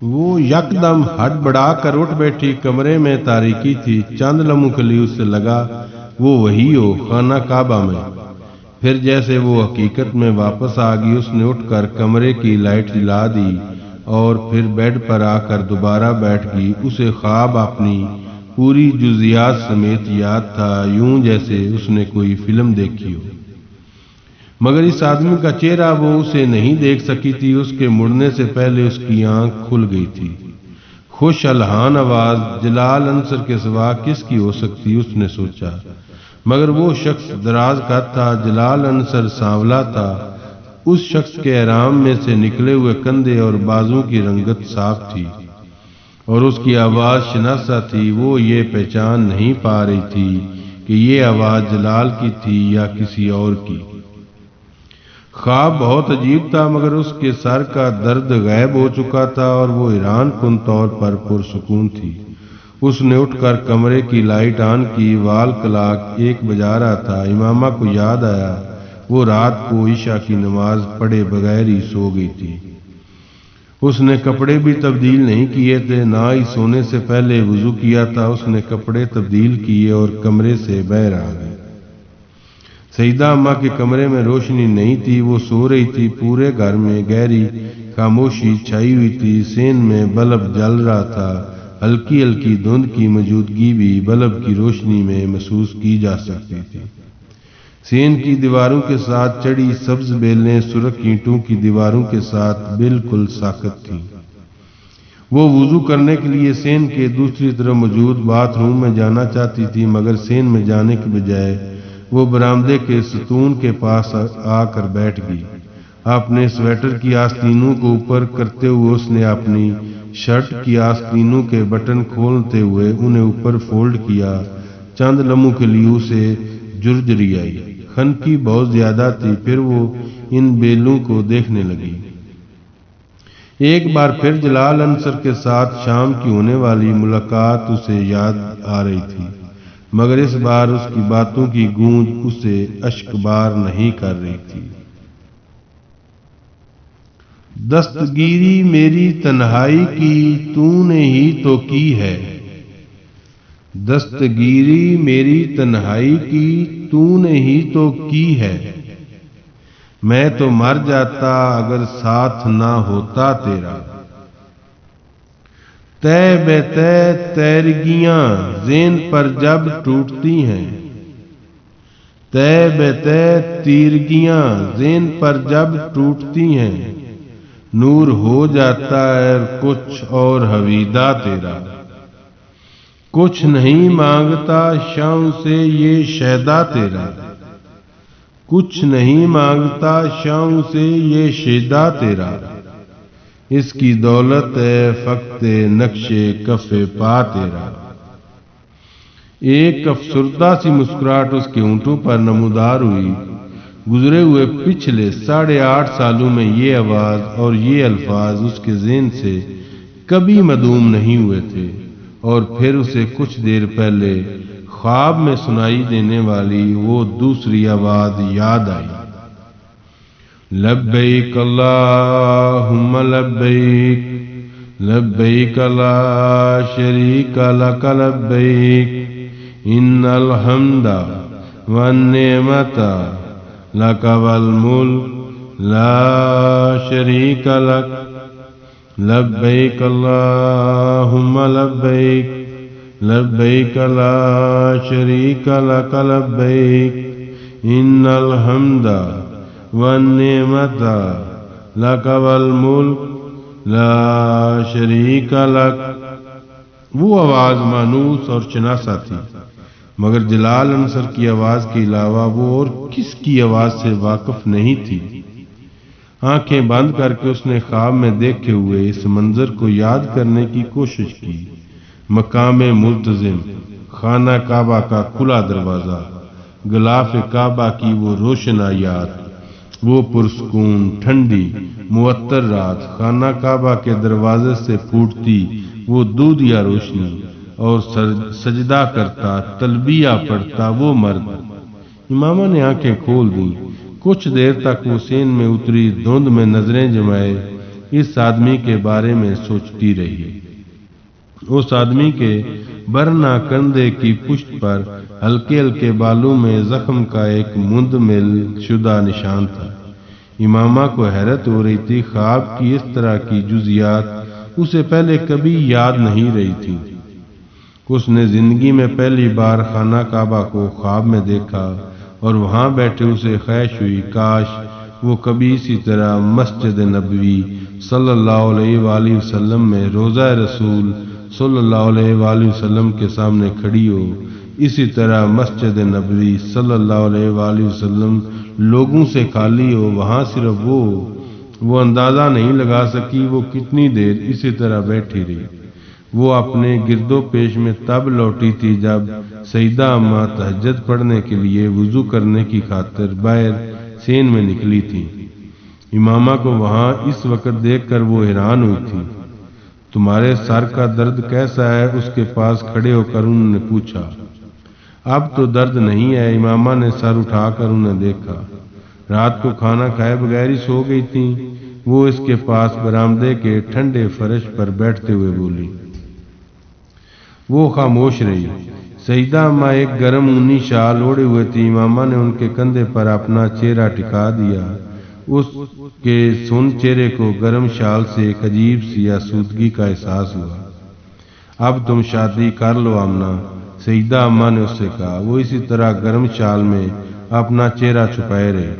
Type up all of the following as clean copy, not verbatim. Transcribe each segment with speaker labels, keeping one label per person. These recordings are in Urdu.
Speaker 1: وہ یکدم ہڑبڑا کر اٹھ بیٹھی۔ کمرے میں تاریکی تھی، چند لمحوں کے لیے اسے لگا وہ وہی ہو، خانہ کعبہ میں۔ پھر جیسے وہ حقیقت میں واپس آ گئی، اس نے اٹھ کر کمرے کی لائٹ جلا دی اور پھر بیڈ پر آ کر دوبارہ بیٹھ گئی۔ اسے خواب اپنی پوری جزیات سمیت یاد تھا، یوں جیسے اس نے کوئی فلم دیکھی ہو، مگر اس آدمی کا چہرہ وہ اسے نہیں دیکھ سکی تھی۔ اس کے مڑنے سے پہلے اس کی آنکھ کھل گئی تھی۔ خوش الحان آواز جلال انصر کے سوا کس کی ہو سکتی، اس نے سوچا، مگر وہ شخص دراز قد تھا، جلال انصر سانولا تھا۔ اس شخص کے احرام میں سے نکلے ہوئے کندھے اور بازو کی رنگت صاف تھی اور اس کی آواز شناسا تھی۔ وہ یہ پہچان نہیں پا رہی تھی کہ یہ آواز جلال کی تھی یا کسی اور کی۔ خواب بہت عجیب تھا، مگر اس کے سر کا درد غائب ہو چکا تھا اور وہ حیران کن طور پر پرسکون تھی۔ اس نے اٹھ کر کمرے کی لائٹ آن کی۔ وال کلاک 1 بجا رہا تھا۔ امامہ کو یاد آیا وہ رات کو عشاء کی نماز پڑھے بغیر ہی سو گئی تھی۔ اس نے کپڑے بھی تبدیل نہیں کیے تھے، نہ ہی سونے سے پہلے وضو کیا تھا۔ اس نے کپڑے تبدیل کیے اور کمرے سے باہر آ گئی۔ سیدہ اماں کے کمرے میں روشنی نہیں تھی، وہ سو رہی تھی۔ پورے گھر میں گہری خاموشی چھائی ہوئی تھی۔ سین میں بلب جل رہا تھا، ہلکی ہلکی دھند کی موجودگی بھی بلب کی روشنی میں محسوس کی جا سکتی تھی۔ سین کی دیواروں کے ساتھ چڑی سبز بیلیں سرخ اینٹوں کی دیواروں کے ساتھ بالکل ساکت تھیں۔ وہ وضو کرنے کے لیے سین کے دوسری طرف موجود باتھ روم میں جانا چاہتی تھی، مگر سین میں جانے کے بجائے وہ برآمدے کے ستون کے پاس آ کر بیٹھ گئی۔ اپنے سویٹر کی آستینوں کو اوپر کرتے ہوئے اس نے اپنی شرٹ کی آستینوں کے بٹن کھولتے ہوئے انہیں اوپر فولڈ کیا۔ چند لمحوں کے لیے اسے جرجری آئی، خنقی بہت زیادہ تھی۔ پھر وہ ان بیلوں کو دیکھنے لگی۔ ایک بار پھر جلال انصر کے ساتھ شام کی ہونے والی ملاقات اسے یاد آ رہی تھی، مگر اس بار اس کی باتوں کی گونج اسے اشکبار نہیں کر رہی تھی۔ دستگیری میری تنہائی کی تو نے ہی تو کی ہے، دستگیری میری تنہائی کی تو نے ہی تو کی ہے، میں تو مر جاتا اگر ساتھ نہ ہوتا تیرا۔ تے بے تے تیرگیاں ذہن پر جب ٹوٹتی ہیں، تے بے تے تیرگیاں ذہن پر جب ٹوٹتی ہیں، نور ہو جاتا ہے کچھ اور حویدہ تیرا۔ کچھ نہیں مانگتا شاؤں سے یہ شیدا تیرا، کچھ نہیں مانگتا شاؤں سے یہ شیدا تیرا، اس کی دولت ہے فقط نقش کف پا تیرا۔ ایک افسردہ سی مسکراہٹ اس کے ہونٹوں پر نمودار ہوئی۔ گزرے ہوئے پچھلے 8.5 سالوں میں یہ آواز اور یہ الفاظ اس کے ذہن سے کبھی معدوم نہیں ہوئے تھے، اور پھر اسے کچھ دیر پہلے خواب میں سنائی دینے والی وہ دوسری آواز یاد آئی، لبیک اللہم لبیک، لبیک لا شریک لک لبیک، ان الحمد والنعمت لک والملک لا شریک لک، لبیک اللہم لبیک، لبیک لا شریک لک لبیک، ان الحمد والنعمت لک والملک لا شریک لک۔ وہ آواز مانوس اور شناسا تھی، مگر جلال انصر کی آواز کے علاوہ وہ اور کس کی آواز سے واقف نہیں تھی۔ آنکھیں بند کر کے اس نے خواب میں دیکھے ہوئے اس منظر کو یاد کرنے کی کوشش کی۔ مقام ملتزم، خانہ کعبہ کا کھلا دروازہ، غلاف کعبہ کی وہ روشنائیات، وہ پرسکون ٹھنڈی معطر رات، خانہ کعبہ کے دروازے سے پھوٹتی وہ دودھیا روشنی، اور سجدہ کرتا تلبیہ پڑھتا وہ مرد۔ امامہ نے آنکھیں کھول دیں۔ کچھ دیر تک وہ سین میں اتری دھند میں نظریں جمائے، اس آدمی کے بارے میں سوچتی رہی۔ اس آدمی کے برنا کندھے کی پشت پر ہلکے ہلکے بالوں میں زخم کا ایک مندمل شدہ نشان تھا۔ امامہ کو حیرت ہو رہی تھی، خواب کی اس طرح کی جزیات اسے پہلے کبھی یاد نہیں رہی تھی۔ اس نے زندگی میں پہلی بار خانہ کعبہ کو خواب میں دیکھا اور وہاں بیٹھے اسے خواہش ہوئی کاش وہ کبھی اسی طرح مسجد نبوی صلی اللہ علیہ وآلہ وسلم میں روضہ رسول صلی اللہ علیہ وآلہ وسلم کے سامنے کھڑی ہو، اسی طرح مسجد نبوی صلی اللہ علیہ وآلہ وسلم لوگوں سے خالی ہو، وہاں صرف وہ اندازہ نہیں لگا سکی وہ کتنی دیر اسی طرح بیٹھی رہی۔ وہ اپنے گرد و پیش میں تب لوٹی تھی جب سیدہ اماں تہجد پڑھنے کے لیے وضو کرنے کی خاطر باہر سین میں نکلی تھی۔ امامہ کو وہاں اس وقت دیکھ کر وہ حیران ہوئی تھی۔ تمہارے سر کا درد کیسا ہے؟ اس کے پاس کھڑے ہو کر انہوں نے پوچھا۔ اب تو درد نہیں ہے، امامہ نے سر اٹھا کر انہیں دیکھا۔ رات کو کھانا کھائے بغیر ہی سو گئی تھی۔ وہ اس کے پاس برآمدے کے ٹھنڈے فرش پر بیٹھتے ہوئے بولی۔ وہ خاموش رہی۔ سیدہ اماں ایک گرم اونی شال اوڑھے ہوئے تھی۔ امامہ نے ان کے کندھے پر اپنا چہرہ ٹکا دیا۔ اس کے سن چہرے کو گرم شال سے ایک عجیب سی آسودگی کا احساس ہوا۔ اب تم شادی کر لو آمنہ، سیدہ اماں نے اس سے کہا۔ وہ اسی طرح گرم شال میں اپنا چہرہ چھپائے رہے۔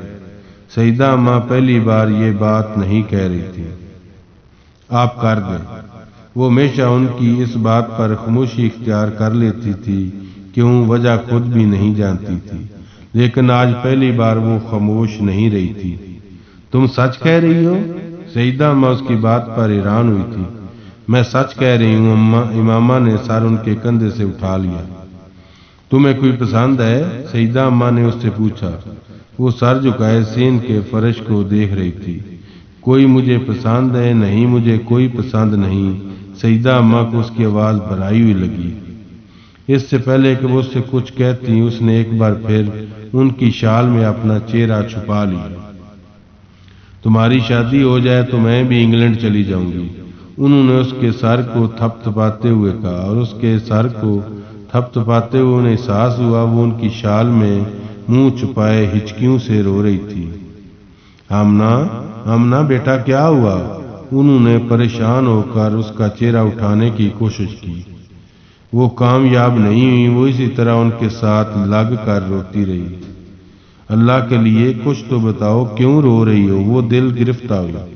Speaker 1: سیدہ اماں پہلی بار یہ بات نہیں کہہ رہی تھی۔ آپ کر دیں۔ وہ ہمیشہ ان کی اس بات پر خاموشی اختیار کر لیتی تھی، کیوں وجہ خود بھی نہیں جانتی تھی، لیکن آج پہلی بار وہ خاموش نہیں رہی تھی۔ تم سچ کہہ رہی ہو؟ سیدہ اماں اس کی بات پر حیران ہوئی تھی۔ میں سچ کہہ رہی ہوں اماں، امامہ نے سر ان کے کندھے سے اٹھا لیا۔ تمہیں کوئی پسند ہے؟ سیدہ اماں نے اس سے پوچھا۔ وہ سر جھکائے سین کے فرش کو دیکھ رہی تھی۔ کوئی مجھے پسند ہے؟ نہیں، مجھے کوئی پسند نہیں۔ سیدہ اماں کو اس کی آواز بھرائی ہوئی لگی۔ اس سے پہلے کہ وہ اس سے کچھ کہتی، اس نے ایک بار پھر ان کی شال میں اپنا چہرہ چھپا لیا۔ تمہاری شادی ہو جائے تو میں بھی انگلینڈ چلی جاؤں گی، انہوں نے اس کے سر کو تھپ تھپاتے ہوئے کہا، اور اس کے سر کو تھپ تھپاتے ہوئے انہیں احساس ہوا وہ ان کی شال میں منہ چھپائے ہچکیوں سے رو رہی تھی۔ آمنہ بیٹا کیا ہوا؟ انہوں نے پریشان ہو کر اس کا چہرہ اٹھانے کی کوشش کی۔ وہ کامیاب نہیں ہوئی۔ وہ اسی طرح ان کے ساتھ لگ کر روتی رہی۔ اللہ کے لیے کچھ تو بتاؤ، کیوں رو رہی ہو؟ وہ دل گرفتہ ہوئی۔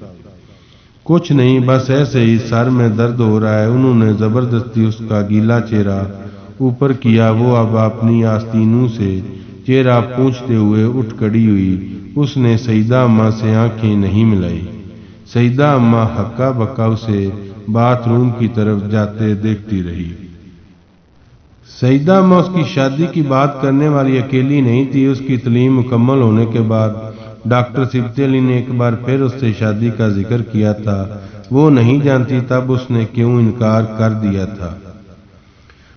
Speaker 1: کچھ نہیں، بس ایسے ہی سر میں درد ہو رہا ہے۔ انہوں نے زبردستی اس کا گیلا چہرہ اوپر کیا۔ وہ اب اپنی آستینوں سے چہرہ پوچھتے ہوئے اٹھ کھڑی ہوئی۔ اس نے سیدہ اماں سے آنکھیں نہیں ملائی۔ سیدہ اماں ہکا بکا اسے باتھ روم کی طرف جاتے دیکھتی رہی۔ سیدہ اماں اس کی شادی کی بات کرنے والی اکیلی نہیں تھی۔ اس کی تعلیم مکمل ہونے کے بعد ڈاکٹر سبتی علی نے ایک بار پھر اس سے شادی کا ذکر کیا تھا۔ وہ نہیں جانتی تب اس نے کیوں انکار کر دیا تھا۔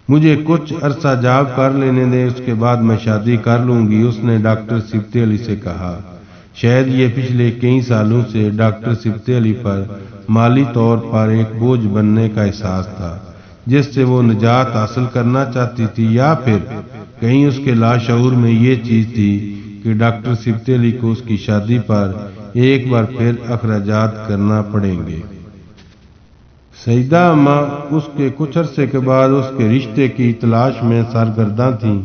Speaker 1: مجھے کچھ عرصہ جاب کر لینے دیں، اس کے بعد میں شادی کر لوں گی، اس نے ڈاکٹر سبتی علی سے کہا۔ شاید یہ پچھلے کئی سالوں سے ڈاکٹر سبتی علی پر مالی طور پر ایک بوجھ بننے کا احساس تھا، جس سے وہ نجات حاصل کرنا چاہتی تھی، یا پھر کہیں اس کے لاشعور میں یہ چیز تھی کہ ڈاکٹر سبتی علی کو اس کی شادی پر ایک بار پھر اخراجات کرنا پڑیں گے۔ سیدہ اماں اس کے کچھ عرصے کے بعد اس کے رشتے کی تلاش میں سرگرداں تھیں،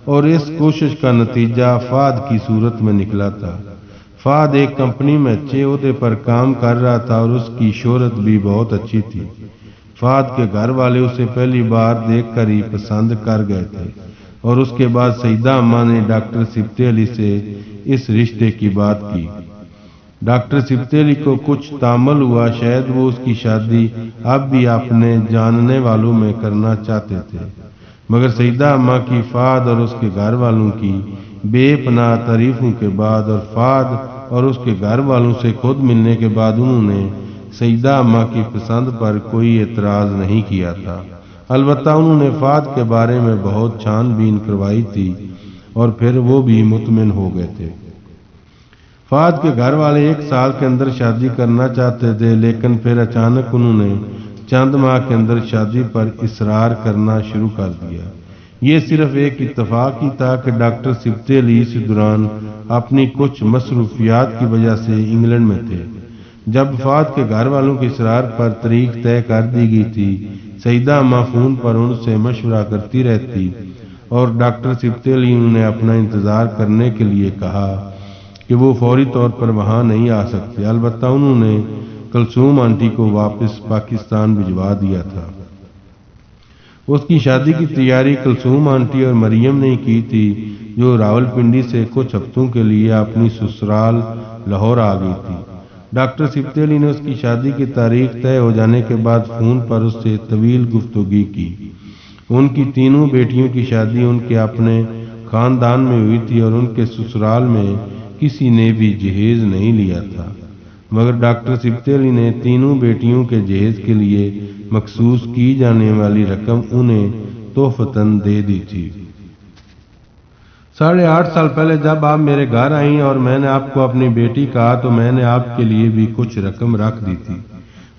Speaker 1: اور اس کوشش کا نتیجہ فہد کی صورت میں نکلا تھا۔ فہد ایک کمپنی میں اچھے عہدے پر کام کر رہا تھا اور اس کی شہرت بھی بہت اچھی تھی۔ فہد کے گھر والے اسے پہلی بار دیکھ کر ہی پسند کر گئے تھے، اور اس کے بعد سیدہ اماں نے ڈاکٹر سبتی علی سے اس رشتے کی بات کی۔ ڈاکٹر سبتی علی کو کچھ تامل ہوا، شاید وہ اس کی شادی اب بھی اپنے جاننے والوں میں کرنا چاہتے تھے، مگر سیدہ اماں کی فہد اور اس کے گھر والوں کی بے پناہ تعریفوں کے بعد اور فہد اور اس کے گھر والوں سے خود ملنے کے بعد انہوں نے سیدہ اماں کی پسند پر کوئی اعتراض نہیں کیا تھا۔ البتہ انہوں نے فہد کے بارے میں بہت چھان بین کروائی تھی اور پھر وہ بھی مطمئن ہو گئے تھے۔ فہد کے گھر والے 1 سال کے اندر شادی کرنا چاہتے تھے، لیکن پھر اچانک انہوں نے چند ماہ کے اندر شادی پر اصرار کرنا شروع کر دیا۔ یہ صرف ایک اتفاق ہی تھا کہ ڈاکٹر سبتے علی اس دوران اپنی کچھ مصروفیات کی وجہ سے انگلینڈ میں تھے۔ جب فہد کے گھر والوں کے اصرار پر تاریخ طے کر دی گئی تھی، سیدہ اماں فون پر ان سے مشورہ کرتی رہتی اور ڈاکٹر سبتے علی نے اپنا انتظار کرنے کے لیے کہا کہ وہ فوری طور پر وہاں نہیں آ سکتے۔ البتہ انہوں نے کلثوم آنٹی کو واپس پاکستان بھجوا دیا تھا۔ اس کی شادی کی تیاری کلثوم آنٹی اور مریم نے کی تھی، جو راولپنڈی سے کچھ ہفتوں کے لیے اپنی سسرال لاہور آ گئی تھی۔ ڈاکٹر سبتے علی نے اس کی شادی کی تاریخ طے ہو جانے کے بعد فون پر اس سے طویل گفتگو کی۔ ان کی تینوں بیٹیوں کی شادی ان کے اپنے خاندان میں ہوئی تھی اور ان کے سسرال میں کسی نے بھی جہیز نہیں لیا تھا، مگر ڈاکٹر سبتے علی نے تینوں بیٹیوں کے جہیز کے لیے مخصوص کی جانے والی رقم انہیں تحفتاً دے دی تھی۔ 8.5 سال پہلے جب آپ میرے گھر آئیں اور میں نے آپ کو اپنی بیٹی کہا تو میں نے آپ کے لیے بھی کچھ رقم رکھ دی تھی۔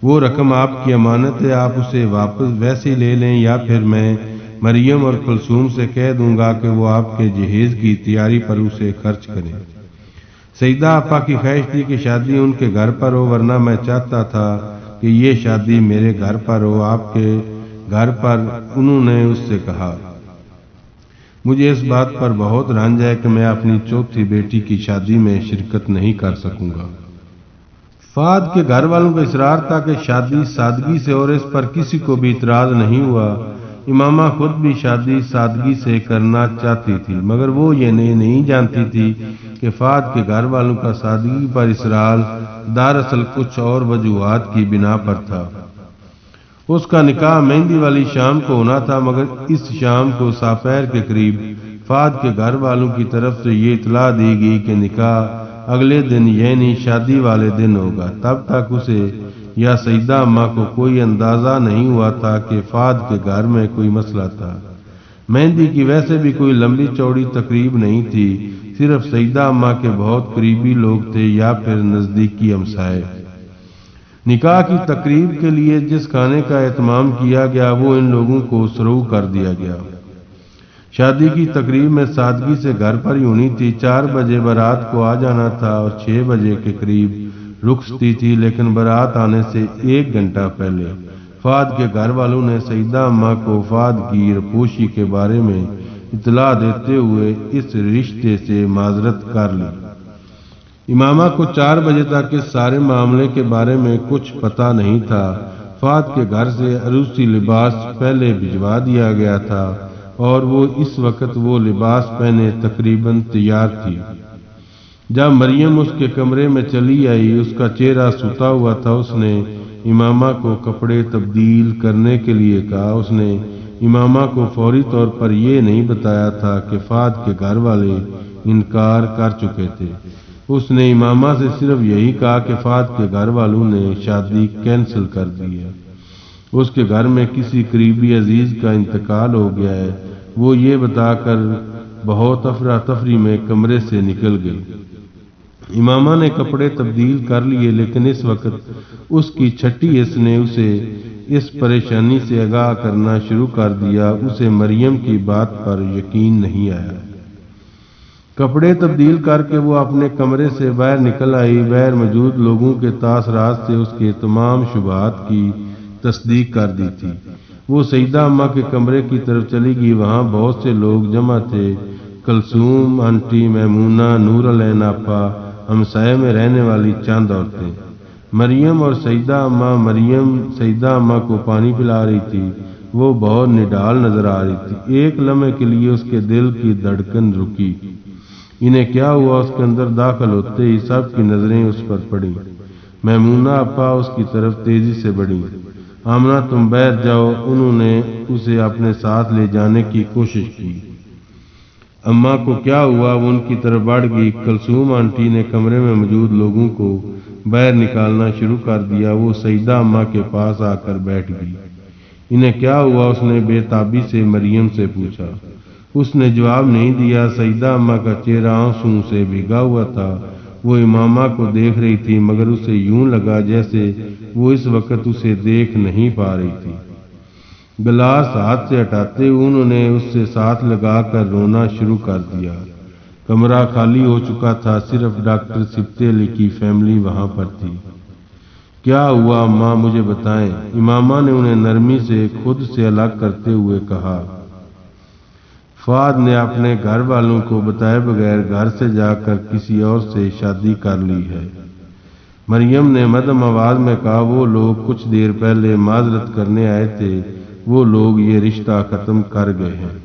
Speaker 1: وہ رقم آپ کی امانت ہے، آپ اسے واپس ویسے لے لیں یا پھر میں مریم اور کلثوم سے کہہ دوں گا کہ وہ آپ کے جہیز کی تیاری پر اسے خرچ کریں۔ سیدہ آپا کی خواہش تھی کہ شادی ان کے گھر پر ہو، ورنہ میں چاہتا تھا کہ یہ شادی میرے گھر پر ہو، آپ کے گھر پر۔ انہوں نے اس سے کہا، مجھے اس بات پر بہت رنج ہے کہ میں اپنی چوتھی بیٹی کی شادی میں شرکت نہیں کر سکوں گا۔ فہد کے گھر والوں کا اصرار تھا کہ شادی سادگی سے، اور اس پر کسی کو بھی اعتراض نہیں ہوا۔ امامہ خود بھی شادی سادگی سے کرنا چاہتی تھی، مگر وہ یہ نہیں جانتی تھی کہ فہد کے گھر والوں کا سادگی پر اصرار دراصل کچھ اور وجوہات کی بنا پر تھا۔ اس کا نکاح مہندی والی شام کو ہونا تھا، مگر اس شام کو ساپیر کے قریب فہد کے گھر والوں کی طرف سے یہ اطلاع دی گئی کہ نکاح اگلے دن یعنی شادی والے دن ہوگا۔ تب تک اسے یا سیدہ اماں کو کوئی اندازہ نہیں ہوا تھا کہ فہد کے گھر میں کوئی مسئلہ تھا۔ مہندی کی ویسے بھی کوئی لمبی چوڑی تقریب نہیں تھی، صرف سیدہ اماں کے بہت قریبی لوگ تھے یا پھر نزدیکی ہمسائے۔ نکاح کی تقریب کے لیے جس کھانے کا اہتمام کیا گیا وہ ان لوگوں کو سرو کر دیا گیا۔ شادی کی تقریب میں سادگی سے گھر پر ہی ہونی تھی۔ 4 بجے بارات کو آ جانا تھا اور 6 بجے کے قریب رخصتی تھی، لیکن بارات آنے سے 1 گھنٹہ پہلے فہد کے گھر والوں نے سیدہ اماں کو فہد کی روپوشی کے بارے میں اطلاع دیتے ہوئے اس رشتے سے معذرت کر لی۔ امامہ کو 4 بجے تک اس سارے معاملے کے بارے میں کچھ پتہ نہیں تھا۔ فہد کے گھر سے عروسی لباس پہلے بھجوا دیا گیا تھا اور وہ اس وقت وہ لباس پہنے تقریباً تیار تھی۔ جب مریم اس کے کمرے میں چلی آئی، اس کا چہرہ سوتا ہوا تھا۔ اس نے امامہ کو کپڑے تبدیل کرنے کے لیے کہا۔ اس نے امامہ کو فوری طور پر یہ نہیں بتایا تھا کہ فہد کے گھر والے انکار کر چکے تھے۔ اس نے امامہ سے صرف یہی کہا کہ فہد کے گھر والوں نے شادی کینسل کر دی ہے، اس کے گھر میں کسی قریبی عزیز کا انتقال ہو گیا ہے۔ وہ یہ بتا کر بہت افراتفری میں کمرے سے نکل گئی۔ امامہ نے کپڑے تبدیل کر لیے، لیکن اس وقت اس کی چھٹی حس نے اسے اس پریشانی سے آگاہ کرنا شروع کر دیا۔ اسے مریم کی بات پر یقین نہیں آیا۔ کپڑے تبدیل کر کے وہ اپنے کمرے سے باہر نکل آئی۔ باہر موجود لوگوں کے تاثرات سے اس کے تمام شبہات کی تصدیق کر دی تھی۔ وہ سیدہ اماں کے کمرے کی طرف چلی گئی۔ وہاں بہت سے لوگ جمع تھے، کلثوم آنٹی، میمونہ، نور العین آپا، ہمسائے میں رہنے والی چند عورتیں، مریم اور سیدہ اماں۔ مریم سیدہ اماں کو پانی پلا رہی تھی۔ وہ بہت نڈال نظر آ رہی تھی۔ ایک لمحے کے لیے اس کے دل کی دھڑکن رکی۔ انہیں کیا ہوا؟ اس کے اندر داخل ہوتے ہی سب کی نظریں اس پر پڑیں۔ میمونہ آپا اس کی طرف تیزی سے بڑھیں۔ آمنہ تم بیٹھ جاؤ۔ انہوں نے اسے اپنے ساتھ لے جانے کی کوشش کی۔ اماں کو کیا ہوا؟ وہ ان کی طرف بڑھ گئی۔ کلثوم آنٹی نے کمرے میں موجود لوگوں کو باہر نکالنا شروع کر دیا۔ وہ سیدہ اماں کے پاس آ کر بیٹھ گئی۔ انہیں کیا ہوا؟ اس نے بے تابی سے مریم سے پوچھا۔ اس نے جواب نہیں دیا۔ سیدہ اماں کا چہرہ آنسوؤں سے بھیگا ہوا تھا۔ وہ امامہ کو دیکھ رہی تھی مگر اسے یوں لگا جیسے وہ اس وقت اسے دیکھ نہیں پا رہی تھی۔ گلاس ہاتھ سے ہٹاتے انہوں نے اس سے ساتھ لگا کر رونا شروع کر دیا۔ کمرہ خالی ہو چکا تھا، صرف ڈاکٹر سبتے علی کی فیملی وہاں پر تھی۔ کیا ہوا اماں، مجھے بتائیں، امامہ نے انہیں نرمی سے خود سے الگ کرتے ہوئے کہا۔ فہد نے اپنے گھر والوں کو بتائے بغیر گھر سے جا کر کسی اور سے شادی کر لی ہے۔ مریم نے مدھم آواز میں کہا، وہ لوگ کچھ دیر پہلے معذرت کرنے آئے تھے، وہ لوگ یہ رشتہ ختم کر گئے ہیں۔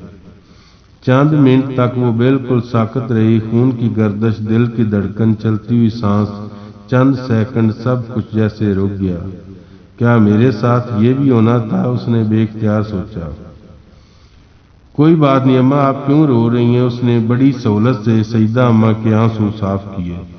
Speaker 1: چند منٹ تک وہ بالکل ساکت رہی، خون کی گردش، دل کی دھڑکن، چلتی ہوئی سانس، چند سیکنڈ سب کچھ جیسے رک گیا۔ کیا میرے ساتھ یہ بھی ہونا تھا؟ اس نے بے اختیار سوچا۔ کوئی بات نہیں اماں، آپ کیوں رو رہی ہیں؟ اس نے بڑی سہولت سے سیدہ اماں کے آنسو صاف کیے۔